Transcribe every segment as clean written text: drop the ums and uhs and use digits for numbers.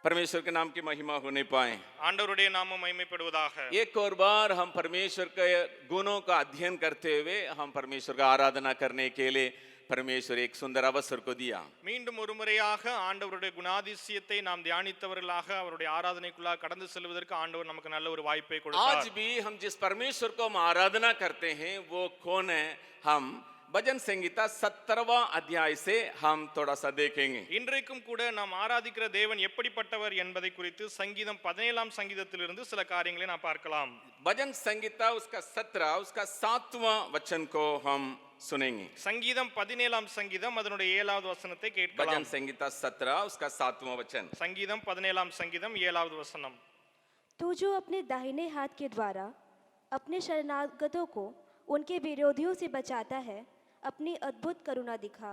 परमेश्वर के नाम की महिमा होने पाए। ஆண்டவருடைய நாமம் மகிமைப்படுவதாக. एक और बार हम परमेश्वर के गुणों का अध्ययन करते हुए हम परमेश्वर का आराधना करने के लिए परमेश्वर एक सुंदर अवसर को दिया। மீண்டும் ஒரு முறையாக ஆண்டவருடைய குணாதிசயத்தை நாம் தியானித்தவர்களாக அவருடைய ஆராதனைக்குள்ளாக கடந்து செல்வதற்கு ஆண்டவர் நமக்கு நல்ல ஒரு வாய்ப்பை கொடுத்தார். आज भी हम जिस परमेश्वर को हम आराधना करते हैं वो कौन है, हम भजन संगीता 17वां अध्याय से हम थोड़ा सा देखेंगे। இன்றைக்கும் கூட நாம் ஆராதிக்கிற தேவன் எப்படிப்பட்டவர் என்பதை குறித்து சங்கீதம் 17ஆம் சங்கீதத்திலிருந்து சில காரியங்களை நாம் பார்க்கலாம். भजन संगीता उसका 17 उसका 7वां वचन को हम सुनेंगे। சங்கீதம் 17ஆம் சங்கீதம் அதனுடைய 7வது வசனத்தை भजन கேட்கலாம். संगीता 17 उसका 7वां वचन। சங்கீதம் 17ஆம் சங்கீதம் 7வது வசனம். तू जो अपने दाहिने हाथ के द्वारा अपने शरणागतों को उनके विरोधियों से बचाता है, अपनी अद्भुत करुणा दिखा।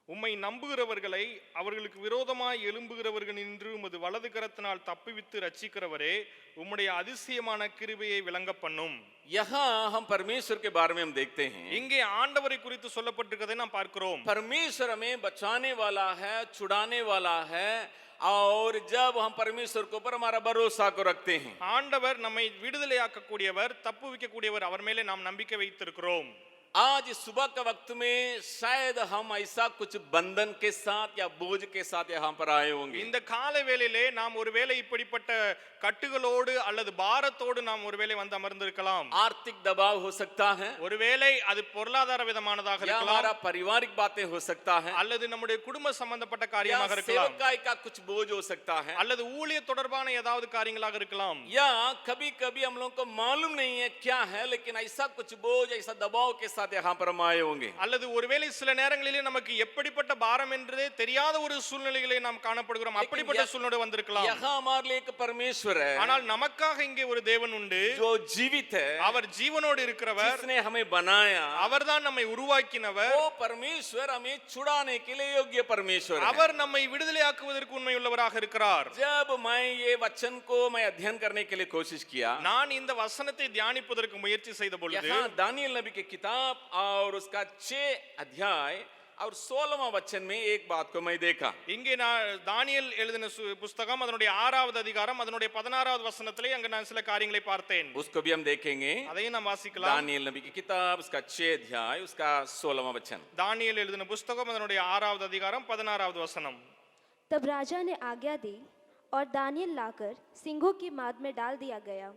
உம்மை நம்புகிறவர்களை அவர்களுக்கு விரோதமாய் எழும்புகிறவர்கள் நின்று உமது வலது கரத்தினால் தப்புவித்து ரட்சிக்கிறவரே, உம்முடைய அதிசயமான கிருபையை விளங்க பண்ணும். यहाँ हम परमेश्वर के बारे में हम देखते हैं, இங்கே ஆண்டவரை குறித்து சொல்லப்பட்டிருக்கிறதை நாம் பார்க்கிறோம். परमेश्वर हमें बचाने वाला है, छुड़ाने वाला है, और जब हम परमेश्वर के ऊपर हमारा भरोसा को रखते हैं, ஆண்டவர் நம்மை விடுதலையாக்கக்கூடியவர், தப்புவிக்கக்கூடியவர், அவர் மேலே நாம் நம்பிக்கை வைத்திருக்கிறோம். आज सुबह के वक्त में शायद हम ऐसा कुछ बंधन के साथ या बोझ के साथ यहाँ पर आए होंगे। இந்த காலை வேளையிலே நாம் ஒருவேளை இப்படிப்பட்ட கட்டுகளோடு அல்லது பாரத்தோடு நாம் ஒருவேளை வந்து அமர்ந்திருக்கலாம். आर्थिक दबाव हो सकता है, ஒருவேளை அது பொருளாதார விதமானதாக या இருக்கலாம், हमारा पारिवारिक बातें हो सकता है, அல்லது நம்முடைய குடும்ப சம்பந்தப்பட்ட या காரியமாக இருக்கலாம், सेवकाई का कुछ बोझ हो सकता है, அல்லது ஊழிய தொடர்பான ஏதாவது காரியங்களாக இருக்கலாம். या कभी कभी हम लोगों को मालूम नहीं है क्या है, लेकिन ऐसा कुछ बोझ ऐसा दबाव के साथ यहाँ पर हम आए होंगे। அல்லது ஒருவேளை சில நேரங்களிலே நமக்கு எப்படிப்பட்ட பாரம் என்றே தெரியாத ஒரு சூழ்நிலைகளை நாம் காணப்படுகிறோம். அப்படிப்பட்ட சூழ்நிலை வந்திருக்கலாம். यहाँ हमारे लिए एक परमेश्वर है ஆனால் நமக்காக இங்கே ஒரு தேவன் உண்டு, जो जीवित है, அவர் ஜீவனோடு இருக்கிறவர், जिसने हमें बनाया, அவர்தான் நம்மை உருவாக்கினவர், वो परमेश्वर हमें छुड़ाने के लिए योग्य परमेश्वर है। அவர் நம்மை விடுதலையாக்குவதற்கு உண்மையுள்ளவராக இருக்கிறார். जब मैं ये वचन को मैं अध्ययन करने के लिए कोशिश किया, நான் இந்த வசனத்தை தியானிப்பதற்கு முயற்சி செய்த பொழுது यहाँ दानियल नबी की किताब और उसका 6 अध्याय और 16वां वचन में एक बात को मैं देखा। இங்கே நான் தானியேல் எழுதின புத்தகம் அதனுடைய 6வது அதிகாரம் அதனுடைய 16வது வசனத்திலே அங்க நான் சில காரியங்களை பார்த்தேன். उसको भी हम देखेंगे। அதையும் நாம் வாசிக்கலாம். दानियल नबी की किताब उसका 6 अध्याय उसका 16वां वचन। தானியேல் எழுதின புத்தகம் அதனுடைய 6வது அதிகாரம் 16வது வசனம். तब राजा ने आज्ञा दी और दानियल लाकर सिंहों की माद में डाल दिया गया।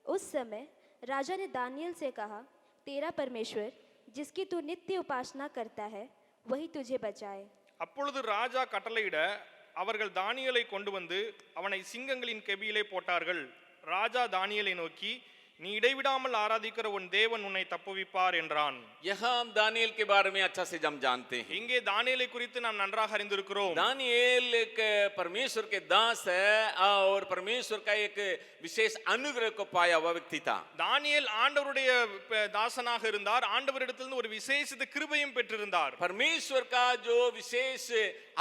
उस समय राजा ने दानियल से कहा, तेरा परमेश्वर जिसकी तू नित्य उपासना करता है वही तुझे बचाए। அப்பொழுது ராஜா கட்டளையிட அவர்கள் தானியேலை கொண்டு வந்து அவனை சிங்கங்களின் கெபியிலே போட்டார்கள். ராஜா தானியேலை நோக்கி, நீ இடைவிடாமல் ஆராதிக்கிற உன் தேவன் உன்னை தப்புவிப்பார் என்றான். यहाँ हम दानियल के बारे में अच्छा से हम जानते हैं। இங்கே தானியேலை குறித்து நாம் நன்றாக அறிந்திருக்கிறோம். दानियल एक परमेश्वर के दास है और परमेश्वर का एक विशेष अनुग्रह को पाया हुआ व्यक्ति था। தானியேல் ஆண்டவருடைய தாசனாக இருந்தார். ஆண்டவரிடத்திலிருந்து ஒரு விசேஷித்த கிருபையும் பெற்றிருந்தார். परमेश्वर का जो विशेष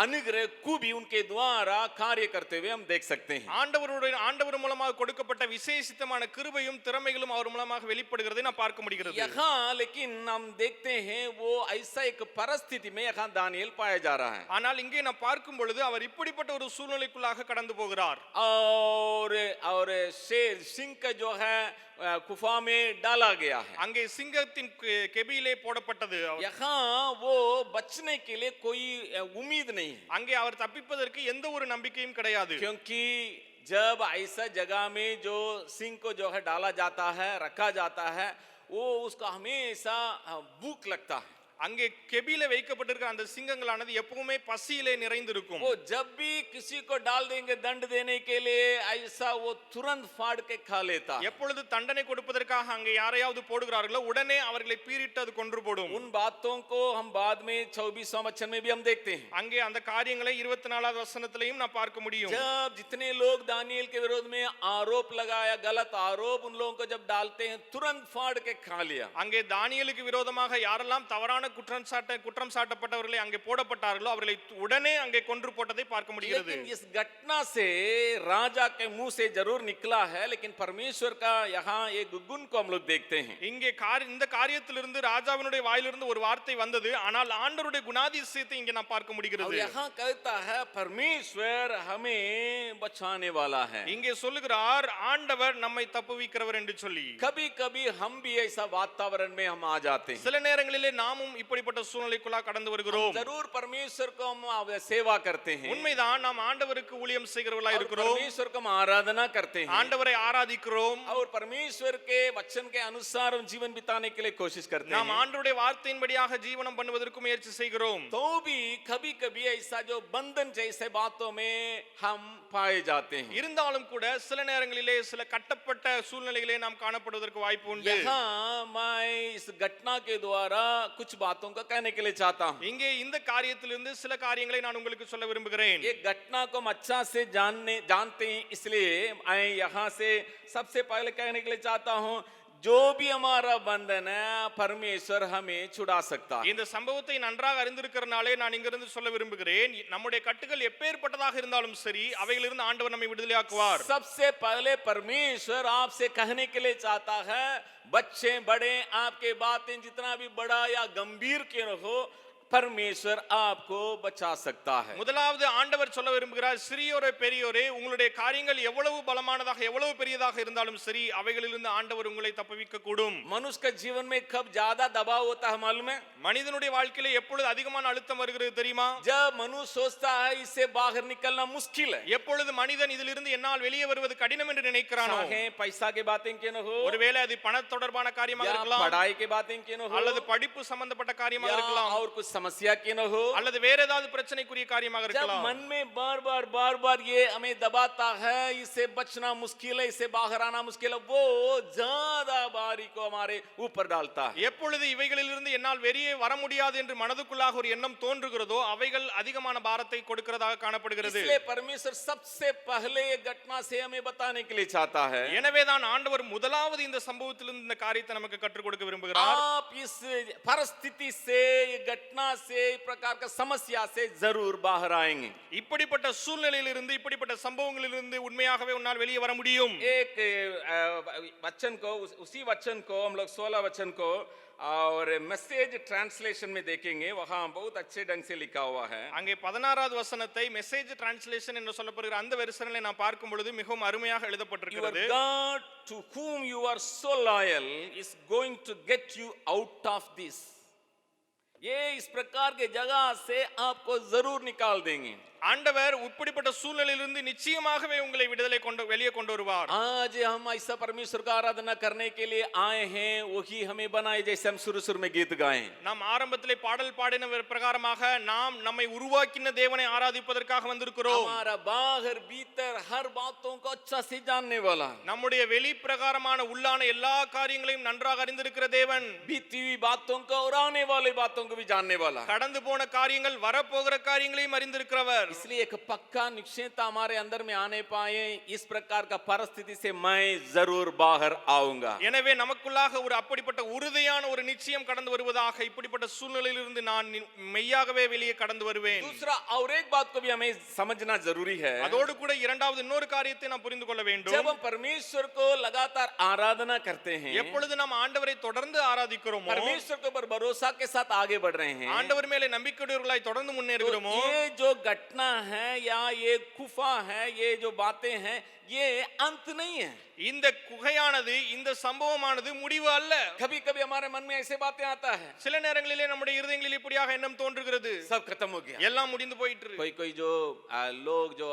अनुग्रह को भी उनके द्वारा कार्य करते हुए हम देख सकते हैं। ஆண்டவர் மூலமாக கொடுக்கப்பட்ட விசேஷித்தமான கிருபையும் திறமைகளும் அவர் மூலமாக வெளிப்படுகிறதை நாம் பார்க்க முடிகிறது. यहाँ लेकिन हम देखते हैं वो ऐसा एक परिस्थिति में यहाँ दानियल पाया जा रहा है। ஆனால் இங்கே நாம் பார்க்கும் பொழுது அவர் இப்படிப்பட்ட ஒரு சூழ்நிலைக்குள்ளாக கடந்து போகிறார். और शेर सिंह का जो है गुफा में डाला गया है। அங்கே சிங்கத்தின் கெபியிலே போடப்பட்டது. यहाँ वो बचने के लिए कोई उम्मीद नहीं है, அங்கே அவர் தப்பிப்பதற்கு எந்த ஒரு நம்பிக்கையும் கிடையாது. क्योंकि जब ऐसा जगह में जो सिंह को जो है डाला जाता है, रखा जाता है, वो उसका हमेशा भूख लगता है। அங்கே கெபியிலே வைக்கப்பட்டிருக்கிற அந்த சிங்கங்களானது எப்பவுமே பசியிலே நிறைந்திருக்கும். वो जब भी किसी को डाल देंगे दंड देने के लिए, ऐसा वो तुरंत फाड़ के खा लेता है। எப்பொழுது தண்டனை கொடுப்பதற்காக அங்கே யாரையாவது போடுகிறார்களோ உடனே அவர்களை பீறிட்டு அது கொன்று போடும். उन बातों को हम बाद में 24वां वचन में भी हम देखते हैं। அங்கே அந்த காரியங்களை 24வது வசனத்திலையும் நான் பார்க்க முடியும். जब जितने लोग दानियल के विरोध में आरोप लगाया, गलत आरोप उन लोगों को जब डालते हैं, तुरंत फाड़ के खा लिया। அங்கே தானியேலுக்கு விரோதமாக யாரெல்லாம் தவறான குற்றம் சாட்டப்பட்டவர்களை அங்கே போடப்பட்டார்களோ அவர்களை உடனே அங்கே கொன்று போட்டதை பார்க்க முடிகிறது. लेकिन इस घटना से राजा के मुंह से जरूर निकला है, लेकिन परमेश्वर का यहाँ एक गुण को हम लोग देखते हैं. இங்கே இந்த காரியத்திலிருந்து ராஜாவினுடைய வாயிலிருந்து ஒரு வார்த்தை வந்தது, ஆனால் ஆண்டவருடைய குணாதிசயத்தை இங்கே நாம் பார்க்க और முடிகிறது. यहाँ कहता है परमेश्वर हमें बचाने वाला है. இங்கே சொல்லுகிறார் ஆண்டவர் நம்மை தப்புவிக்கிறவர் என்று சொல்லி. कभी कभी हम भी ऐसा वातावरण में हम आ जाते हैं. சில நேரங்களிலே நாமும் இப்படிப்பட்ட சூழ்நிலைக்குள்ளா கடந்து வருகிறோம். जरूर परमेश्वर को हम सेवा करते हैं, உண்மைதான், நாம் ஆண்டவருக்கு ஊழியம் செய்கிறவர்களாக और இருக்கிறோம், परमेश्वर को हम आराधना करते हैं, ஆண்டவரை ஆராதிக்கிறோம், और परमेश्वर के वचन के अनुसार हम जीवन बिताने के लिए कोशिश करते நாம் हैं. ஆண்டவருடைய வார்த்தையின்படியாக ஜீவனம் பண்ணுவதற்கு முயற்சி செய்கிறோம். तो भी कभी कभी ऐसा जो बंधन जैसे बातों में हम पाए जाते हैं. இருந்தாலும் கூட சில நேரங்களிலே சில கட்டப்பட்ட சூழ்நிலைகளே நாம் காணப்படுவதற்கு வாய்ப்பு உண்டு. यहाँ मैं इस घटना के द्वारा कुछ बातों का कहने के लिए चाहता हूँ. இங்கே இந்த காரியத்திலிருந்து சில காரியங்களை நான் உங்களுக்கு சொல்ல விரும்புகிறேன். ये घटना को हम अच्छा से जानते हैं, इसलिए मैं यहाँ से सबसे पहले कहने के लिए चाहता हूँ, जो भी हमारा बंधन है परमेश्वर हमें छुड़ा सकता है. இந்த சம்பவத்தை நன்றாக அறிந்திருக்கிறனாலே நான் இங்கிருந்து சொல்ல விரும்புகிறேன், நம்முடைய கட்டுகள் எப்பேற்பட்டதாக இருந்தாலும் சரி அவைகளிலிருந்து ஆண்டவர் நம்மை விடுதலையாக்குவார். सबसे पहले परमेश्वर आपसे कहने के लिए चाहता है, बच्चे बड़े आपके बातें जितना भी बड़ा या गंभीर क्यों न हो, परमेश्वर आपको बचा सकता है. முதலாவது ஆண்டவர் சொல்ல விரும்புகிறார், சிறியோரே பெரியோரே உங்களுடைய காரியங்கள் எவ்வளவு பலமானதாக எவ்வளவு பெரியதாக இருந்தாலும் சரி அவைகளிலிருந்து ஆண்டவர் உங்களை தப்புவிக்க கூடும். मनुष्य के जीवन में कब ज्यादा दबाव होता है मालूम है? மனிதனுடைய வாழ்க்கையில எப்பொழுது அதிகமான அழுத்தம் வருகிறது தெரியுமா? जब मनुष्य सोचता है इससे बाहर निकलना मुश्किल है, எப்பொழுது மனிதன் இதிலிருந்து என்னால் வெளியே வருவது கடினம் என்று நினைக்கிறானோ, चाहे पैसा की बातें क्यों न हो, ஒருவேளை அது பண தொடர்பான காரியமாக या இருக்கலாம், पढ़ाई की बातें क्यों न हो, அல்லது படிப்பு சம்பந்தப்பட்ட காரியமாக या இருக்கலாம், और कुछ समस्या क्यों न हो, அல்லது வேற ஏதாவது பிரச்சனைக்குரிய காரியமாக जब இருக்கலாம். मन में बार बार ये हमें दबाता है, इससे बचना मुश्किल है, इससे बाहर आना मुश्किल है, वो ज्यादा भारी को हमारे ऊपर डालता है. எப்பொழுது இவைகளிலிருந்து என்னால் வெளியே வர முடியாது என்று மனதுக்குள்ளாக ஒரு எண்ணம் தோன்றுகிறதோ அவைகள் அதிகமான பாரத்தை கொடுக்கிறதாக காணப்படுகிறது. इसलिए परमेश्वर सबसे पहले ये घटना से हमें बताने के लिए चाहता है, எனவேதான் ஆண்டவர் முதலாவது இந்த சம்பவத்திலிருந்து இந்த காரியத்தை நமக்கு கற்றுக் கொடுக்க விரும்புகிறார். आप इस परिस्थिति से, ये घटना से, इस प्रकार का समस्या से जरूर बाहर आएंगे. இப்படிப்பட்ட சூழ்நிலையிலிருந்து இப்படிப்பட்ட சம்பவங்களிலிருந்து உண்மையாகவே உன்னால் வெளியே வர முடியும். एक वचन को, उसी वचन को हम लोग 16 वचन को और मैसेज ट्रांसलेशन में देखेंगे, वहां बहुत अच्छे ढंग से लिखा हुआ है. அங்கே 16வது வசனத்தை மெசேஜ் டிரான்ஸ்லேஷன் என்று சொல்லப்படுகிற அந்த வெர்ஷனில் நான் பார்க்கும் பொழுது மிகவும் அருமையாக Your எழுதப்பட்டிருக்கிறது. God to whom you are so loyal is going to get you out of this. ये इस प्रकार के जगह से आपको जरूर निकाल देंगे. ஆண்டவர் இப்படிப்பட்ட சூழ்நிலையிலிருந்து நிச்சயமாகவே உங்களை வெளியே கொண்டு வருவார். आज हम ऐसा परमेश्वर का आराधना करने के लिए आए हैं, वही हमें बनाए, जैसे हम शुरू में गीत गाएं. நாம் ஆரம்பத்திலே பாடல் பாடின பிரகாரமாக நாம் நம்மை உருவாக்கின தேவனை ஆராதிப்பதற்காக வந்திருக்கிறோம். हमारा बाहर भीतर हर बातों को अच्छा से जानने वाला, நம்முடைய வெளி பிரகாரமான உள்ளான எல்லா காரியங்களையும் நன்றாக அறிந்திருக்கிற தேவன், बीती हुई बातों को और आने वाली बातों को भी जानने वाला, கடந்து போன காரியங்கள் வரப்போகிற காரியங்களையும் அறிந்திருக்கிறவர். इसलिए एक पक्का निश्चयता हमारे अंदर में आने पाए, इस प्रकार का परिस्थिति से मैं जरूर बाहर आऊंगा. எனவே நமக்குள்ளாக ஒரு அப்படிப்பட்ட உறுதியான ஒரு நிச்சயம் கடந்து வருவதாக, இப்படிப்பட்ட சூழ்நிலையிலிருந்து நான் மெய்யாகவே வெளியே கடந்து வருவேன். दूसरा और एक बात को भी हमें समझना जरूरी है, அதோடு கூட இரண்டாவது இன்னொரு காரியத்தை நாம் புரிந்து கொள்ள வேண்டும். जब हम परमेश्वर को लगातार आराधना करते हैं, எப்பொழுது நாம் ஆண்டவரை தொடர்ந்து ஆராதிக்கிறோமோ, परमेश्वर के ऊपर भरोसा के साथ आगे बढ़ रहे हैं, ஆண்டவர் மேலே நம்பிக்கையுடையவர்களாய் தொடர்ந்து முன்னேறுகிறோமோ, ये जो घटना है या ये कुफा है, ये जो बातें हैं, ये अंत नहीं है. இந்த குகையானது, இந்த சம்பவமானது முடிவு அல்ல. कभी कभी हमारे मन में ऐसे बातें आता है, சில நேரங்களிலே நம்முடைய இருதயங்களில் இப்படியாக எண்ணம் தோன்றுகிறது, सब खत्म हो गया. எல்லாம் முடிந்து போயிற்று. कोई जो लोग जो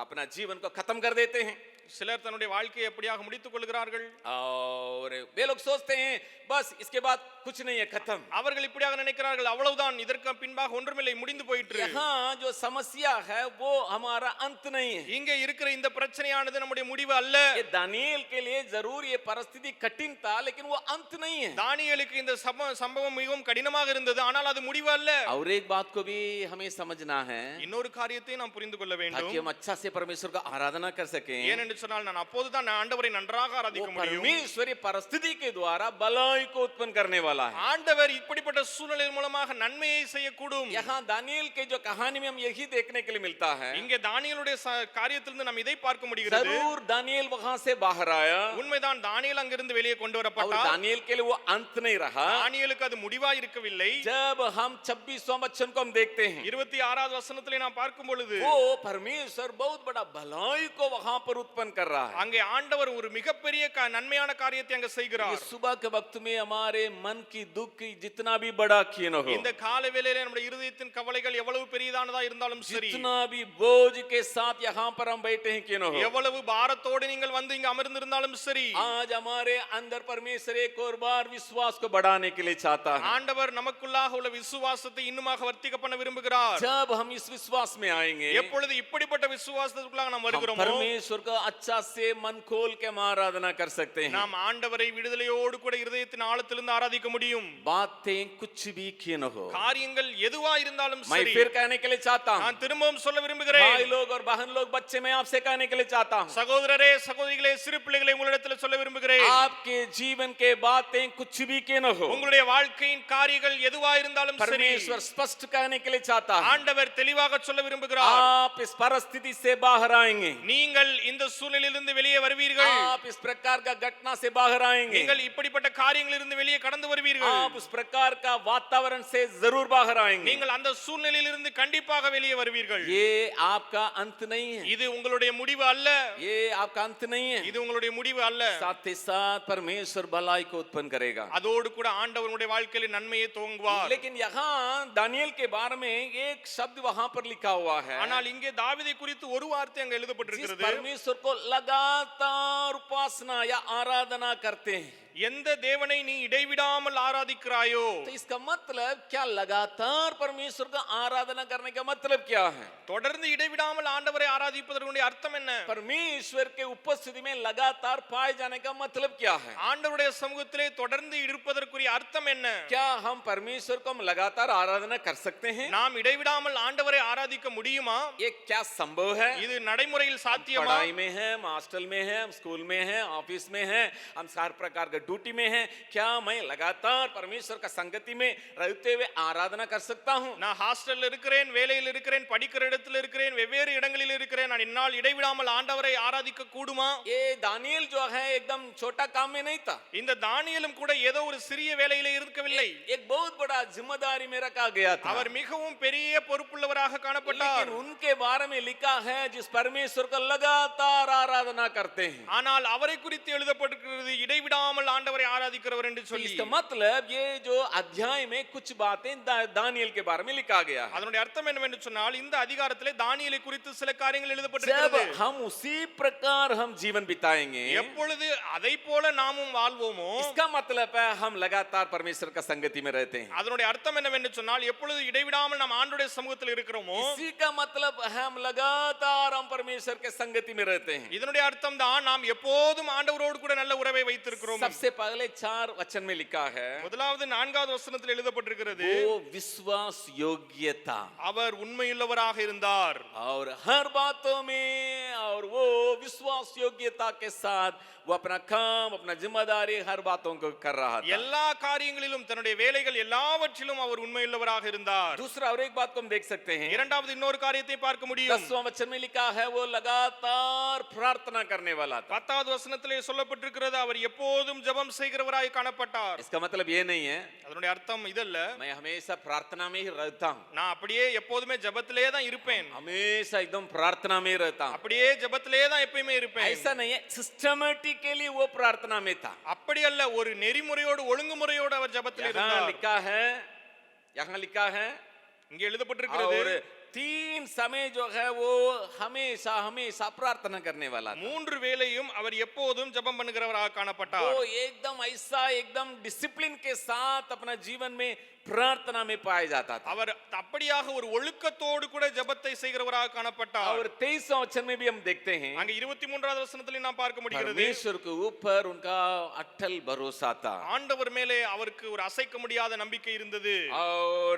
अपना जीवन को खत्म कर देते हैं, சிலர் தன்னுடைய வாழ்க்கையை எப்படியாக முடித்துக் கொள்கிறார்கள். और वे लोग सोचते हैं बस इसके बाद कुछ नहीं है, खत्म. அவர்கள் இப்படியாக நினைக்கிறார்கள், அவ்வளவுதான், இதற்கு பின்பாக ஒன்றுமில்லை, முடிந்து போயிற்று. यहाँ जो समस्या है वो हमारा अंत नहीं है. இங்கே இருக்கிற இந்த பிரச்சனையானது நம்முடைய முடிவு அல்ல. ये दानियेल के लिए जरूर ये परिस्थिति कठिन था, लेकिन वो अंत नहीं है. தானியேலுக்கு இந்த சம்பவம் மிகவும் கடினமாக இருந்தது, ஆனால் அது முடிவு அல்ல. और एक बात को भी हमें समझना है, இன்னொரு காரியத்தை நாம் புரிந்து கொள்ள வேண்டும். ताकि हम अच्छा से परमेश्वर का आराधना कर सकें. ஏனென்று என்று சொன்னால் நான் அப்போதுதான் நான் ஆண்டவரை நன்றாக वो ஆராதிக்க முடியும். परमेश्वरी परिस्थिति के द्वारा भलाई को उत्पन्न करने वाला है। ஆண்டவர் இப்படிப்பட்ட சூழ்நிலையின் மூலமாக நன்மையை செய்யக்கூடும். यहाँ दानियल के जो कहानी में हम यही देखने के लिए मिलता है। இங்கே தானியேலுடைய காரியத்திலிருந்து நாம் இதை பார்க்க முடிகிறது. जरूर दानियल वहां से बाहर आया, உண்மைதான், தானியேல் அங்கிருந்து வெளியே கொண்டு और வரப்பட்டார். दानियल के लिए वो अंत नहीं रहा। தானியேலுக்கு அது முடிவா இருக்கவில்லை. जब हम 26वां वचन को हम देखते हैं, 26வது வசனத்திலே நாம் பார்க்கும் பொழுது वो परमेश्वर बहुत बड़ा भलाई को वहां पर उत्पन्न कर रहा है। அங்கே ஆண்டவர் ஒரு மிகப்பெரிய நன்மையான காரியத்தை அங்க ये செய்கிறார். सुबह के वक्त में हमारे मन की दुख की जितना भी बड़ा क्यों न हो, இந்த கால வேளையிலே நம்முடைய இருதயத்தின் கவலைகள் எவ்வளவு பெரியதானதா இருந்தாலும் சரி, जितना भी बोझ के साथ यहाँ पर हम बैठे हैं क्यों न हो, எவ்வளவு பாரத்தோடு நீங்கள் வந்து இங்க அமர்ந்திருந்தாலும் சரி, आज हमारे अंदर परमेश्वर एक और बार विश्वास को बढ़ाने के लिए चाहता है। ஆண்டவர் நமக்குள்ளாக உள்ள விசுவாசத்தை இன்னுமாக வர்த்திக்க பண்ண விரும்புகிறார். जब हम इस विश्वास में आएंगे, எப்பொழுது இப்படிப்பட்ட விசுவாசத்துக்குள்ளாக நாம் हम வருகிறோமோ, परमेश्वर का अच्छा से मन खोल के हम आराधना कर सकते हैं। நாம் ஆண்டவரை விடுதலையோடு கூட இருதயத்தின் ஆழத்திலிருந்து ஆராதிக்க முடியும். बातें कुछ भी क्यों न हो, காரியங்கள் எதுவா இருந்தாலும் मैं சரி, फिर कहने के लिए चाहता हूँ, நான் திரும்பவும் சொல்ல விரும்புகிறேன். भाई लोग और बहन लोग, बच्चे, मैं आपसे कहने के लिए चाहता हूँ, சகோதரரே சகோதரிகளே சிறு பிள்ளைகளை உங்களிடத்தில் சொல்ல விரும்புகிறேன். आपके जीवन के बातें कुछ भी क्यों न हो, உங்களுடைய வாழ்க்கையின் காரியங்கள் எதுவா இருந்தாலும் சரி, परमेश्वर स्पष्ट कहने के लिए चाहता है, ஆண்டவர் தெளிவாக சொல்ல விரும்புகிறார். आप इस परिस्थिति से बाहर आएंगे, நீங்கள் இந்த சூழ்நிலையிலிருந்து வெளியே வருவீர்கள். आप इस प्रकार का घटना से बाहर आएंगे, நீங்கள் இப்படிப்பட்ட காரியங்களிலிருந்து வெளியே கடந்து வருவீர்கள். आप उस प्रकार का वातावरण से जरूर बाहर आएंगे। நீங்கள் அந்த சூழ்நிலையிலிருந்து கண்டிப்பாக வெளியே வருவீர்கள். ये आपका अंत नहीं है, இது உங்களுடைய முடிவு அல்ல. ये आपका अंत नहीं है, இது உங்களுடைய முடிவு அல்ல. साथ ही साथ परमेश्वर भलाई को उत्पन्न करेगा। அதோடு கூட ஆண்டவர் உங்களுடைய வாழ்க்கையில நன்மையை துவங்குவார். लेकिन यहाँ दानियल के बारे में एक शब्द वहां पर लिखा हुआ है, ஆனால் இங்கே தாவீதை குறித்து ஒரு வார்த்தை அங்க जिस எழுதப்பட்டிருக்கிறது. परमेश्वर को लगातार उपासना या आराधना करते हैं। எந்த தேவனை நீ இடைவிடாமல் ஆராதிக்கிறாயோ, तो इसका मतलब क्या, लगातार परमेश्वर का आराधना करने का मतलब क्या है? தொடர்ந்து இடைவிடாமல் ஆண்டவரை ஆராதிப்பதற்குரிய அர்த்தம் என்ன? परमेश्वर के उपस्थिति में लगातार पाए जाने का मतलब क्या है? ஆண்டவருடைய சமூகத்திலே தொடர்ந்து இருப்பதற்குரிய அர்த்தம் என்ன? क्या हम परमेश्वर को हम लगातार आराधना कर सकते हैं? நாம் இடைவிடாமல் ஆண்டவரை ஆராதிக்க முடியுமா? ये क्या संभव है? இது நடைமுறையில் சாத்தியமா? पढ़ाई में है, हम हॉस्टल में है, हम स्कूल में है, ऑफिस में है, हम हर प्रकार के ड्यूटी में है, क्या मैं लगातार परमेश्वर का संगति में रहते हुए आराधना कर सकता हूँ? நான் ஹாஸ்டல்ல இருக்கிறேன், வேலையில் இருக்கிறேன், படிக்கிற இடத்துல இருக்கிறேன், வெவ்வேறு இடங்களில் இருக்கிறேன், நான் என்னால் இடைவிடாமல் ஆண்டவரை ஆராதிக்க கூடுமா? ये दानियल जो है एकदम छोटा काम में नहीं था, இந்த தானியேலும் கூட ஏதோ ஒரு சிறிய வேலையிலே இருக்கவில்லை. एक बहुत बड़ा जिम्मेदारी में रखा गया था। அவர் மிகவும் பெரிய பொறுப்புள்ளவராக காணப்பட்டார். लेकिन उनके बारे में लिखा है जिस परमेश्वर को लगातार आराधना करते हैं। ஆனால் அவரை குறித்து எழுதப்பட்டிருக்கிறது இடைவிடாமல் ஆண்டவரை ஆராதிக்கிறவர் என்று சொல்லி. इसका मतलब ये जो अध्याय में कुछ बातें दानियल के बारे में लिखा गया है। அதனுடைய அர்த்தம் என்னவென்று சொன்னால் இந்த அதிகாரத்திலே தானியேலை குறித்து சில காரியங்கள் जब எழுதப்பட்டிருக்கிறது. हम उसी प्रकार हम जीवन बिताएंगे, எப்பொழுது அதை போல நாமும் வாழ்வோமோ, इसका मतलब है हम लगातार परमेश्वर का संगति में रहते हैं। அதனுடைய அர்த்தம் என்னவென்று சொன்னால் எப்பொழுது இடைவிடாமல் நாம் ஆண்டவருடைய சமூகத்தில் இருக்கிறோமோ, इसी का मतलब हम लगातार हम परमेश्वर के संगति में रहते हैं। இதனுடைய அர்த்தம் தான் நாம் எப்போதும் ஆண்டவரோடு கூட நல்ல உறவை வைத்திருக்கிறோம். सबसे पहले 4 वचन में लिखा है, முதலாவது 4வது வசனத்தில் எழுதப்பட்டிருக்கிறது, वो विश्वास योग्यता அவர் உண்மையுள்ளவராக இருந்தார். और हर बातों में, और वो विश्वास योग्यता के साथ वो अपना काम, अपना जिम्मेदारी हर बातों को कर रहा था। எல்லா காரியங்களிலும் தன்னுடைய வேலைகள் எல்லாவற்றிலும் அவர் உண்மையுள்ளவராக இருந்தார். दूसरा और एक बात को हम देख सकते हैं, இரண்டாவது இன்னொரு காரியத்தை பார்க்க முடியும். 10वां वचन में लिखा है वो लगातार प्रार्थना करने वाला था। 10வது வசனத்திலே சொல்லப்பட்டிருக்கிறது அவர் எப்போதும் ஜெபம் செய்கிறவராய் காணப்பட்டார். इसका मतलब ये नहीं है அதனுடைய அர்த்தம் இதல்ல, मैं हमेशा प्रार्थना में ही रहता हूँ, நான் அப்படியே எப்போதுமே ஜெபத்திலே தான் இருப்பேன், हमेशा एकदम प्रार्थना में ही रहता हूँ। அப்படியே ஜெபத்திலே தான் எப்பயுமே இருப்பேன். ऐसा नहीं है, सिस्टमैटिकली वो प्रार्थना में था। அப்படி அல்ல, ஒரு நெறிமுறையோடு ஒழுங்குமுறையோடு அவர் ஜெபத்திலே यहाँ இருந்தார். लिखा है, यहाँ लिखा है, இங்கே எழுதப்பட்டிருக்கிறது और 3 समय जो है वो हमेशा हमेशा प्रार्थना करने वाला था। 3 வேளையும் அவர் எப்போதும் ஜெபம் பண்ணுகிறவராக காணப்பட்டார். वो एकदम ऐसा एकदम डिसिप्लिन के साथ अपना जीवन में प्रार्थना में पाया जाता था। அவர் அப்படியாக ஒரு ஒழுக்கத்தோடு கூட ஜெபத்தை செய்கிறவராக காணப்பட்டார். और 23वां वचन में भी हम देखते हैं, அங்க 23வது வசனத்திலே நாம் பார்க்க முடிகிறது, परमेश्वर के ऊपर उनका अटल भरोसा था ஆண்டவர் மேலே அவருக்கு ஒரு அசைக்க முடியாத நம்பிக்கை இருந்தது. और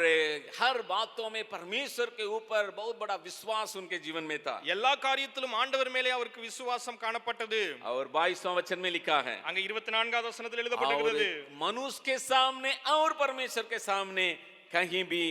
हर बातों में परमेश्वर के ऊपर ऊपर बहुत बड़ा विश्वास उनके जीवन में था। எல்லா காரியத்திலும் ஆண்டவர் மேலே அவருக்கு விசுவாசம் காணப்பட்டது. और 22वां वचन में लिखा है, அங்க 24வது வசனத்தில் और எழுதப்பட்டிருக்கிறது, मनुष्य के सामने और परमेश्वर के सामने कहीं भी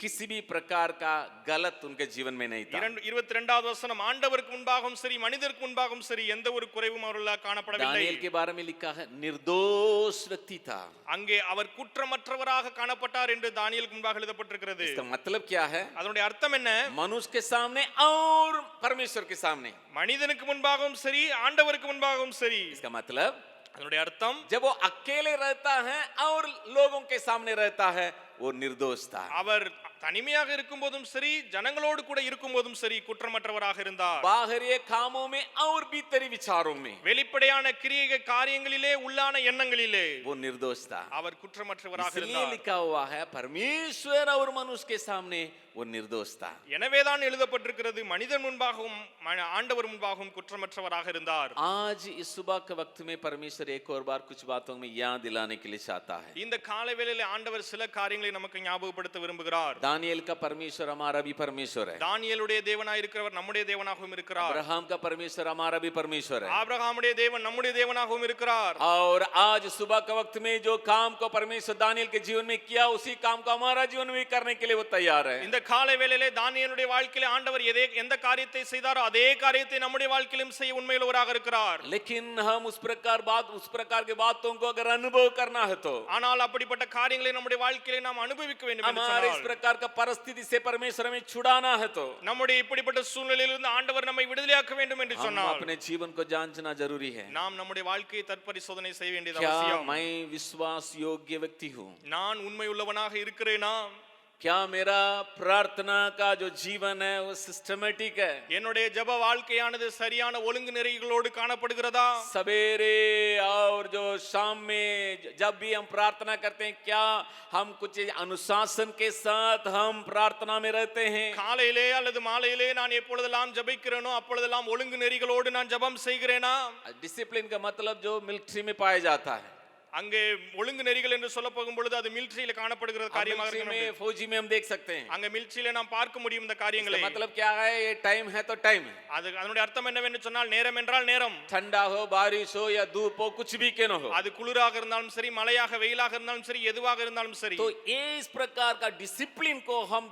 किसी भी प्रकार का गलत उनके जीवन में नहीं था। 22வது வசனம், ஆண்டவருக்கு முன்பாகவும் சரி மனிதருக்கு முன்பாகவும் சரி எந்த ஒரு குறைவும் அவர்களால் காணப்படவில்லை. दानियेल के बारे में लिखा है, निर्दोष व्यक्ति था। அங்கே அவர் குற்றமற்றவராக காணப்பட்டார் என்று தானியேலுக்கு முன்பாக எழுதப்பட்டிருக்கிறது. इसका मतलब क्या है? அதனுடைய அர்த்தம் என்ன? मनुष्य के सामने और परमेश्वर के सामने। மனிதனுக்கு முன்பாகவும் சரி ஆண்டவருக்கு முன்பாகவும் சரி. इसका मतलब அதனுடைய அர்த்தம், जब वो अकेले रहता है और लोगों के सामने रहता है, वो निर्दोष था। அவர் தனிமையாக இருக்கும்போதும் சரி ஜனங்களோடு கூட இருக்கும்போதும் சரி குற்றமற்றவராக இருந்தார். बाहरी कामों में और भीतरी विचारों में வெளிப்படையான கிரியை காரியங்களிலே உள்ளான எண்ணங்களிலே वो निर्दोष था। அவர் குற்றமற்றவராக इसलिए இருந்தார். लिखा हुआ है, परमेश्वर और मनुष्य के सामने वो निर्दोष था। எனவேதான் எழுதப்பட்டிருக்கிறது, மனிதன் முன்பாகவும் ஆண்டவர் முன்பாகவும் குற்றமற்றவராக இருந்தார். आज इस सुबह के वक्त में परमेश्वर एक और बार कुछ बातों में याद दिलाने के लिए चाहता है। இந்த காலை வேளையிலே ஆண்டவர் சில காரியங்களை நமக்கு ஞாபகப்படுத்த விரும்புகிறார். दानियेल का परमेश्वर हमारा भी परमेश्वर है। தானியேலுடைய தேவனாய் இருக்கிறவர் நம்முடைய தேவனாகவும் இருக்கிறார். अब्राहम का परमेश्वर हमारा भी परमेश्वर है। ஆபிரகாமுடைய தேவன் நம்முடைய தேவனாகவும் இருக்கிறார். और आज सुबह के वक्त में जो काम को परमेश्वर दानियेल के जीवन में किया, उसी काम को हमारा जीवन में करने के लिए वो तैयार है। இந்த காலை வேளையிலே தானியேலுடைய வாழ்க்கையிலே ஆண்டவர் எந்த காரியத்தை செய்தாரோ அதே காரியத்தை நம்முடைய வாழ்க்கையிலும் செய்ய உண்மையுள்ளவராக இருக்கிறார். लेकिन हम उस प्रकार के बातों को अगर अनुभव करना है तो ஆனால் அப்படிப்பட்ட காரியங்களை நம்முடைய வாழ்க்கையிலே நாம் அனுபவிக்க வேண்டும் என்று हमारे इस சொன்னால், प्रकार का परिस्थिति से परमेश्वर हमें छुड़ाना है तो நம்முடைய இப்படிப்பட்ட சூழ்நிலையிலிருந்து ஆண்டவர் நம்மை விடுதலையாக்க வேண்டும் என்று हम சொன்னால், अपने जीवन को जांचना जरूरी है। நாம் நம்முடைய வாழ்க்கையை தற்பரிசோதனை செய்ய வேண்டியது क्या அவசியம். मैं विश्वास योग्य व्यक्ति हूँ? நான் உண்மையுள்ளவனாக இருக்கிறேனா? क्या मेरा प्रार्थना का जो जीवन है वो सिस्टमेटिक है? என்னுடைய ஜெப வாழ்க்கையானது சரியான ஒழுங்கு நெறிகளோடு காணப்படுகிறதா? सवेरे और जो शाम में जब भी हम प्रार्थना करते हैं, क्या हम कुछ अनुशासन के साथ हम प्रार्थना में रहते हैं? காலையிலே அல்லது மாலையிலே நான் எப்பொழுதெல்லாம் ஜெபிக்கிறேனோ அப்பொழுதெல்லாம் ஒழுங்கு நெறிகளோடு நான் ஜெபம் செய்கிறேனா? डिसिप्लिन का मतलब जो मिलिट्री में पाया जाता है। அங்கே ஒழுங்கு நெறிகள் என்று சொல்ல போகும் பொழுது அது மிலிட்டரியில காணப்படுகிற காரியமாக मिलिट्री இருக்கிறது. में फौजी में हम देख सकते हैं। அங்க மிலிட்டரியில நாம் பார்க்க முடியும் இந்த காரியங்களை. इसका मतलब क्या है? ये टाइम है तो टाइम है। அதனுடைய அர்த்தம் என்னவென்று சொன்னால், நேரம் என்றால் நேரம். ठंडा हो, बारिश हो या धूप हो, कुछ भी क्यों न हो, அது குளிராக இருந்தாலும் சரி மழையாக வெயிலாக இருந்தாலும் சரி எதுவாக இருந்தாலும் சரி, तो ये इस प्रकार का डिसिप्लिन को हम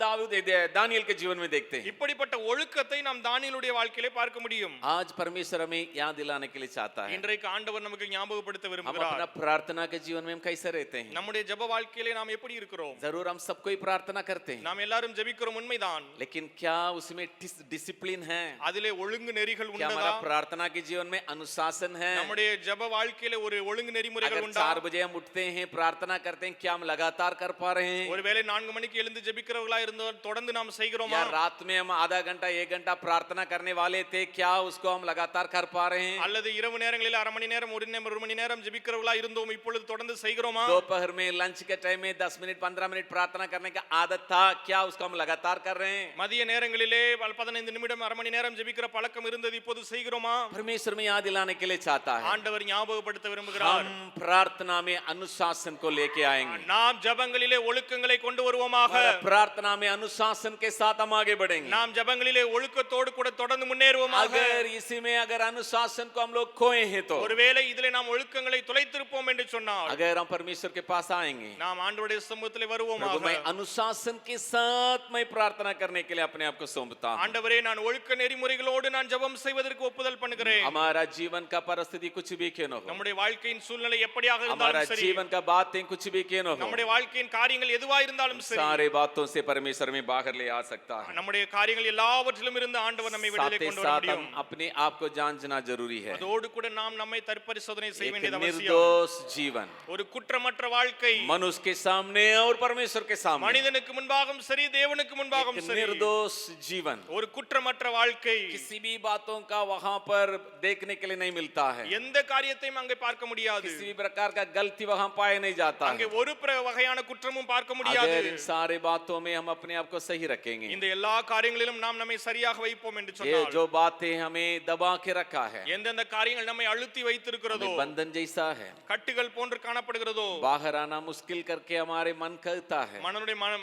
दानियेल के जीवन में देखते हैं। இப்படிப்பட்ட ஒழுக்கத்தை நாம் தானியேலுடைய வாழ்க்கையிலே பார்க்க முடியும். आज परमेश्वर हमें याद दिलाने के लिए चाहता है। இன்றைக்கு ஆண்டவர் நமக்கு ஞாபகப்படுத்த हम விரும்புகிறார். अपना प्रार्थना के जीवन में हम कैसे रहते हैं? நம்முடைய ஜெப வாழ்க்கையிலே நாம் எப்படி இருக்கிறோம்? जरूर हम सब कोई प्रार्थना करते हैं, நாம் எல்லாரும் ஜெபிக்கிறோம் உண்மைதான். लेकिन क्या उसमें डिसिप्लिन है? அதிலே ஒழுங்கு நெறிகள் क्या உண்டா? हमारा प्रार्थना के जीवन में अनुशासन है? நம்முடைய ஜெப வாழ்க்கையிலே ஒரு ஒழுங்கு நெறிமுறைகள் अगर உண்டா? 4 बजे हम उठते हैं, प्रार्थना करते हैं, क्या हम लगातार कर पा रहे हैं? ஒருவேளை 4 மணிக்கு எழுந்து ஜெபிக்கிறவர்களா இருந்தால் தொடர்ந்து நாம் செய்கிறோமா? या रात में हम आधा घंटा 1 घंटा प्रार्थना करने वाले थे, क्या उसको हम लगातार कर पा रहे हैं? அல்லது இரவு நேரங்களில் அரை மணி நேரம் ஒரு மணி நேரம் ஜெபிக்கிறவர்களா இருந்தோம், இப்பொழுது தொடர்ந்து செய்கிறோமா? दोपहर में लंच के टाइम में 10 मिनट 15 मिनट प्रार्थना करने का आदत था, क्या उसको हम लगातार कर रहे हैं? மதிய நேரங்களிலே 15 நிமிடம் அரை மணி நேரம் ஜெபிக்கிற பழக்கம் இருந்தது, இப்போது செய்கிறோமா? परमेश्वर में याद दिलाने के लिए चाहता है। ஆண்டவர் ஞாபகப்படுத்த விரும்புகிறார். हम प्रार्थना में अनुशासन को लेके आएंगे, நாம் ஜெபங்களிலே ஒழுக்கங்களை கொண்டு வருவோமாக. प्रार्थना में अनुशासन के साथ हम आगे बढ़ेंगे। நாம் ஜெபங்களிலே ஒழுக்கத்தோடு கூட தொடர்ந்து முன்னேறுவோமாக. अगर इसी में अगर अनुशासन को हम लोग खोए हैं तो, ஒருவேளை இதிலே நாம் ஒழுக்கங்களை தொலைத்திருப்போம் என்று சொன்னால், अगर हम परमेश्वर के पास आएंगे, நாம் ஆண்டவருடைய சமூகத்திலே प्रभु வருவோமாக. मैं अनुशासन के साथ मैं प्रार्थना करने के लिए अपने आप को सौंपता हूं। ஆண்டவரே, நான் ஒழுக்க நெறிமுறைகளோடு நான் ஜெபம் செய்வதற்கு ஒப்புதல் பண்ணுகிறேன். हमारा जीवन का परिस्थिति कुछ भी क्यों न हो, நம்முடைய வாழ்க்கையின் சூழ்நிலை எப்படியாக हमारा இருந்தாலும் சரி, जीवन का बातें कुछ भी क्यों न हो, நம்முடைய வாழ்க்கையின் காரியங்கள் எதுவா இருந்தாலும் சரி, सारे बातों से परमेश्वर में बाहर ले आ सकता है। நம்முடைய காரியங்கள் எல்லாவற்றிலும் இருந்து ஆண்டவர் நம்மை விடுதலை साथ ही கொண்டு வர साथ முடியும். हम अपने आप को जांचना जरूरी है। அதோடு கூட நாம் நம்மை தற்பரிசோதனை செய்ய एक வேண்டியது அவசியம். निर्दोष जीवन ஒரு குற்றமற்ற வாழ்க்கை मनुष्य के सामने और परमेश्वर के सामने, மனிதனுக்கு முன்பாகவும் சரி தேவனுக்கு முன்பாகவும் एक சரி, निर्दोष जीवन ஒரு குற்றமற்ற வாழ்க்கை किसी भी बातों का वहां पर देखने के लिए नहीं मिलता है। எந்த காரியத்தையும் அங்கே பார்க்க முடியாது. किसी भी प्रकार का गलती वहां पाया नहीं जाता அங்கே है। ஒரு வகையான குற்றமும் பார்க்க முடியாது. अगर इन सारे बातों में हम अपने आप को सही रखेंगे, இந்த எல்லா காரியங்களிலும் நாம் நம்மை சரியாக வைப்போம் என்று ये சொன்னால், जो बातें हमें दबा के रखा है, எந்தெந்த காரியங்கள் நம்மை அழுத்தி வைத்திருக்கிறதோ, हमें बंधन जैसा है, கட்டுகள் தடைகள் போன்று காணப்படுகிறதோ, बाहर आना मुश्किल करके हमारे मन कहता है,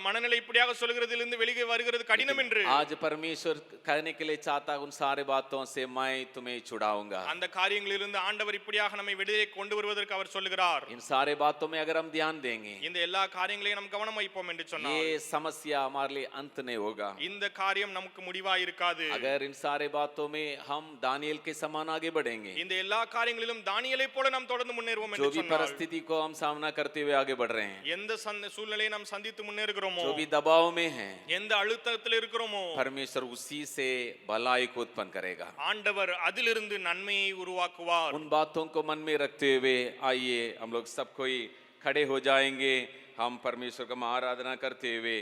மனநிலை இப்படியாக சொல்கிறதிலிருந்து வெளியே வருகிறது கடினம் என்று, आज परमेश्वर कहने के लिए चाहता है उन सारे बातों से मैं तुम्हें छुड़ाऊंगा। அந்த காரியங்களிலிருந்து ஆண்டவர் இப்படியாக நம்மை வெளியே கொண்டு வருவதற்கு அவர் சொல்லுகிறார். इन सारे बातों में अगर हम ध्यान देंगे, இந்த எல்லா காரியங்களையும் நாம் கவனம் வைப்போம் என்று சொன்னார், ये समस्या हमारे लिए अंत नहीं होगा। இந்த காரியம் நமக்கு முடிவாய் இருக்காது. अगर इन सारे बातों में हम दानियेल के समान आगे बढ़ेंगे, இந்த எல்லா காரியங்களிலும் தானியேலை போல நாம் தொடர்ந்து முன்னேறுவோம் जो என்று भी சொன்னார். परिस्थिति को हम सामना करते हुए आगे बढ़ रहे हैं, எந்த சூழ்நிலையை நாம் சந்தித்து முன்னேறுகிறோமோ, जो भी दबाव में है, எந்த அழுத்தத்தில் இருக்கிறோமோ, परमेश्वर उसी से भलाई को उत्पन्न करेगा। ஆண்டவர் அதிலிருந்து நன்மையை உருவாக்குவார். उन बातों को मन में रखते हुए आइए हम लोग सब कोई खड़े हो जाएंगे, हम परमेश्वर का आराधना करते हुए